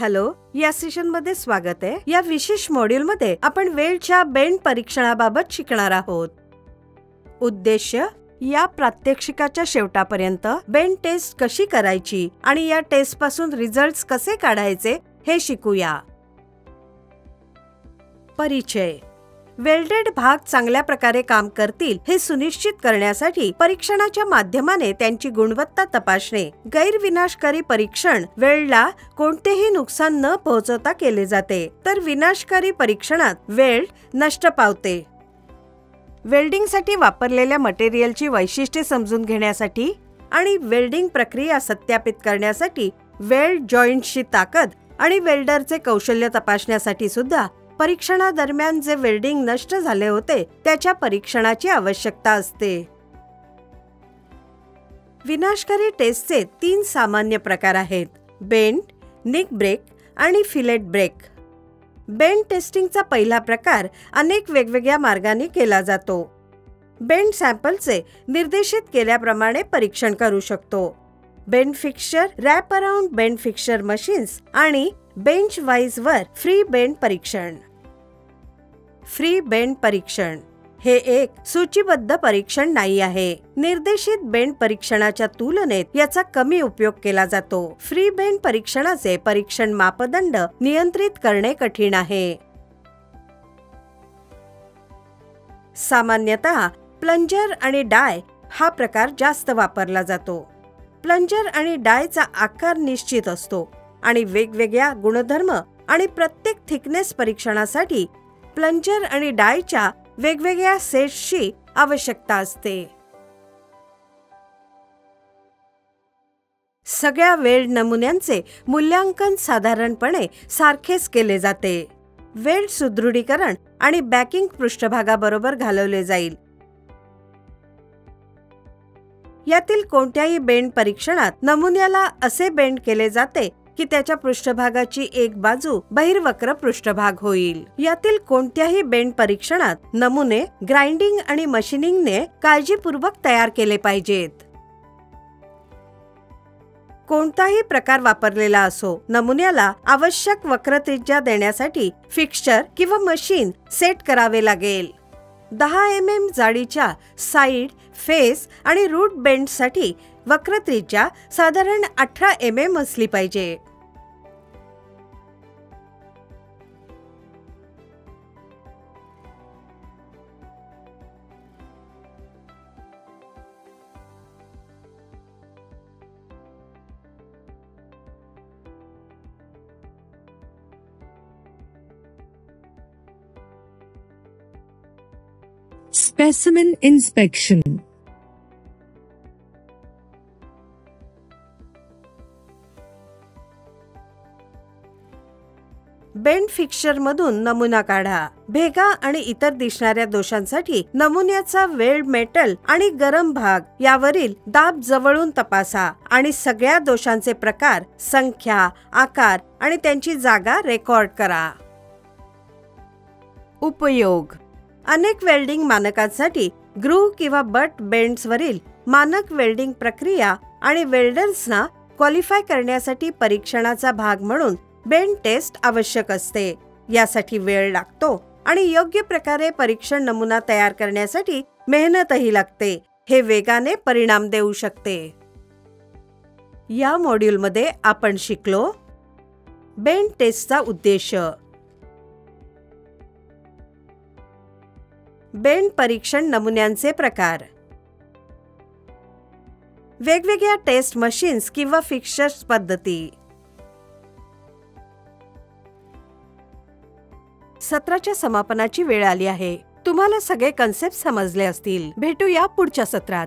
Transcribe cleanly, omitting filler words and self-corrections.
Hello, या session मध्ये स्वागत आहे। या विशेष मॉड्यूल मध्ये आपण वेल्डच्या बेंड परीक्षणाबाबत शिकणार आहोत। उद्देश्य, या प्रात्यक्षिकाच्या शेवटापर्यंत बेंड टेस्ट कशी करायची आणि या टेस्ट पासून रिझल्ट्स कसे काढायचे हे शिकूया। परिचय। वेल्डेड भाग चांगल्या प्रकारे काम करतील हे सुनिश्चित करण्यासाठी परीक्षणाच्या माध्यमाने त्यांची गुणवत्ता तपासणे, गैरविनाशकारी परीक्षण वेल्डला कोणतेही नुकसान न पोहोचवता केले जाते, तर विनाशकारी परीक्षणात वेल्ड नष्ट पावते। वेल्डिंगसाठी वापरलेल्या मटेरियलची वैशिष्ट्ये समजून घेण्यासाठी आणि वेल्डिंग प्रक्रिया सत्यापित करण्यासाठी वेल्ड जॉइंटची ताकद आणि वेल्डरचे कौशल्य तपासण्यासाठी सुद्धा परीक्षणादरम्यान जे वेल्डिंग नष्ट झाले होते त्याच्या परीक्षणाची आवश्यकता असते। विनाशकारी टेस्टचे 3 सामान्य प्रकार आहेत: बेंड, निक ब्रेक आणि फिलेट ब्रेक। बेंड टेस्टिंगचा पहिला प्रकार अनेक वेगवेगळ्या मार्गांनी केला जातो। बेंड सॅम्पलचे निर्देशित केल्याप्रमाणे परीक्षण करू शकतो। Bend fixture, wrap around bend fixture machines आणि बेंच वाइज वर फ्री बेंड परीक्षण। फ्री बेंड परीक्षण हे एक सूचीबद्ध परीक्षण नाही आहे। निर्देशित बेंड परीक्षणाच्या तुलनेत याचा कमी उपयोग केला जातो। फ्री बेंड परीक्षणाचे परीक्षण मापदंड नियंत्रित करणे कठीण आहे। सामान्यतः प्लंजर आणि डाय हा प्रकार जास्त वापरला जातो। प्लंजर आणि डायचा आकार निश्चित असतो आणि वेगवेगळ्या गुणधर्म आणि प्रत्येक थिकनेस परीक्षणासाठी प्लंजर आणि डायच्या वेगवेगळ्या सेट्सची आवश्यकता असते। सगळ्या वेल्ड नमुन्यांचे मूल्यांकन साधारणपणे सारखेच केले जाते। वेल्ड सुदृढीकरण आणि बॅकिंग पृष्ठभागाबरोबर घालवले जाईल। यातील कोणत्याही बेंड परीक्षणात नमुन्याला असे बेंड केले जाते की त्याच्या पृष्ठभागाची एक बाजू बहिर्वक्र पृष्ठभाग होईल। यातील कोणत्याही बेंड परीक्षणात नमुने ग्राइंडिंग आणि मशीनिंगने काळजीपूर्वक तयार केले पाहिजेत। कोणताही प्रकार वापरलेला असो, नमुन्याला आवश्यक वक्रत्रिज्या देण्यासाठी फिक्स्चर किंवा मशीन सेट करावे लागेल। 10 mm जाडीच्या साइड, फेस आणि रूट बेंडसाठी वक्रत्रिज्या साधारण 18 mm असली पाहिजे। Specimen inspection. बेंड फिक्स्चर मधून नमुना काढा। भेगा आणि इतर दिसणाऱ्या दोषांसाठी नमुन्याचा वेल्ड मेटल आणि गरम भाग यावरील दाब जवळून तपासा आणि सगळ्या दोषांचे प्रकार, संख्या, आकार आणि त्यांची जागा रेकॉर्ड करा। उपयोग: अनेक वेल्डिंग मानकांसाठी ग्रूव्ह किंवा बट बेंड्सवरील मानक वेल्डिंग प्रक्रिया आणि वेल्डर्सना क्वालिफाय करण्यासाठी परीक्षणाचा भाग म्हणून बेंड टेस्ट आवश्यक असते। यासाठी वेळ लागतो आणि योग्य प्रकारे परीक्षण नमुना तयार करण्यासाठी मेहनतही लागते। हे वेगाने परिणाम देऊ शकते। या मॉड्यूलमध्ये आपण शिकलो: बेंड टेस्टचा उद्देश्य, बेंड परीक्षण नमुन्यांचे प्रकार, वेगवेगळ्या टेस्ट मशीन्स किंवा फिक्स्चर्स पद्धती। सत्राच्या समापनाची वेळ आली आहे। तुम्हाला सगळे कन्सेप्ट समजले असतील। भेटूया पुढच्या सत्रात।